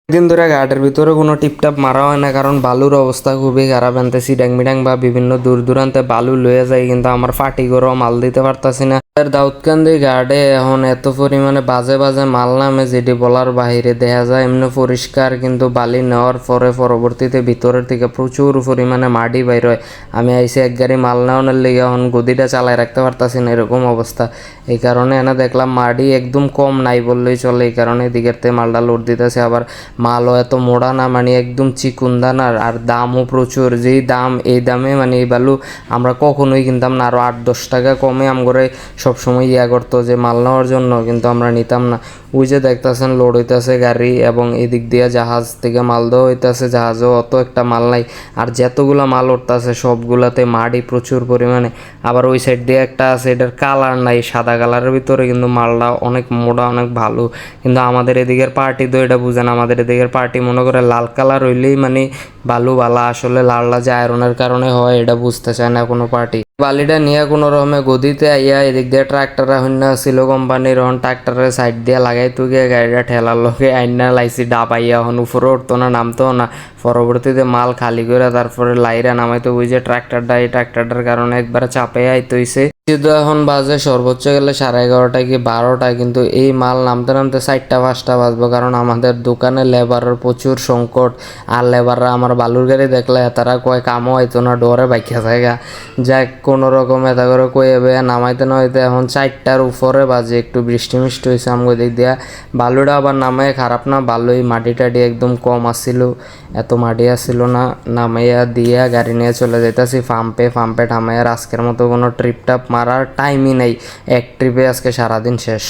দিন ধরে ঘাটের ভিতরে কোনো টিপটাপ মারা হয় না, কারণ বালুর অবস্থা খুবই খারাপ। আনতে সিডাং মিডাং বা বিভিন্ন দূর দূরান্তে বালু লয়ে যায়, কিন্তু আমার ফাটি করে মাল দিতে পারতাছি না। দাউদকান্দি ঘাটে এখন এত পরিমাণে বাজে বাজে মাল নামে যেটি বলার বাহিরে। দেখা যায় এমনি পরিষ্কার, কিন্তু বালি নেওয়ার পরে পরবর্তীতে ভিতরের থেকে প্রচুর পরিমাণে মাটি বাইর হয়। আমি আইসি এক গাড়ি মাল নেওয়ানোর লেগে এখন গদিটা চালায় রাখতে পারতাছি না, এরকম অবস্থা। এই কারণে এনে দেখলাম মাটি একদম কম নাই বললেই চলে, এই কারণে এদিকের থেকে মালটা লোড দিতেছে। আবার মালও এত মোড়া না, মানে একদম চিকুন দানার, আর দামও প্রচুর। যেই দাম, এই দামে মানে এই বালু আমরা কখনোই কিনতাম না। আরও 8-10 টাকা কমে আমগরে সবসময় করতো যে মাল নেওয়ার জন্য, কিন্তু আমরা নিতাম না। ওই যে দেখতেছেন লোড হইতেছে গাড়ি, এবং এদিক দিয়ে জাহাজ থেকে মাল দেওয়া হইতেছে। জাহাজও অত একটা মাল নাই, আর যতগুলা মাল উঠতেছে সবগুলাতে মাটি প্রচুর পরিমাণে। আবার ওই সাইড দিয়ে একটা আছে, এটার কালার নাই, সাদা কালারের ভিতরে, কিন্তু মালটা অনেক মোটা, অনেক ভালো। কিন্তু আমাদের এদিকের পার্টি তো এটা বুঝেন, আমাদের এদিকের পার্টি মনে করে লাল কালার হইলেই মানে বালু বালা। আসলে লালটা যে আয়রনের কারণে হয় এটা বুঝতে চায় না কোনো পার্টি। বালিটা নিয়ে কোনো রকমে গদিতে আইয়া এদিক দিয়ে ট্রাক্টররা হইন্য ছিল কোম্পানির, হন ট্রাক্টরের সাইড দিয়ে লাগাই গিয়ে গাড়িটা ঠেলার লোকে আইনা লাইছি ডাবাইয়া, হন উপরে উঠতো না, নামতো না। পরবর্তীতে মাল খালি করে তারপরে লাইরা নামাইতো। ওই যে ট্রাক্টরটা, এই ট্রাক্টরটার কারণে একবারে চাপে আইতে হইছে। কিন্তু এখন বাজে সর্বোচ্চ গেলে 11:30 কি 12টা, কিন্তু এই মাল নামতে নামতে 4টা-5টা বাজবো, কারণ আমাদের দোকানে লেবারের প্রচুর সংকট। আর লেবাররা আমার বালুর গাড়ি দেখলে তারা কয় কামও হইতো না, ডরে বাইকা জায়গা। যাক কোনো রকম এটা করে কয়ে বে নামাইতে না হইতে এখন 4টার উপরে বাজে। একটু বৃষ্টি মিষ্টি হয়েছে আমগো দিক দিয়া। বালুটা আবার নামাই খারাপ না, বালুই মাটি টাটি একদম কম আসছিল, এত মাটি আসছিল না। নামাইয়া দিয়া গাড়ি নিয়ে চলে যাইতাছি পাম্পে ঠামাইয়ার। আজকের মতো কোনো ট্রিপ টাপ মারার টাইমই নেই, এক ট্রিপে আজকে সারাদিন শেষ।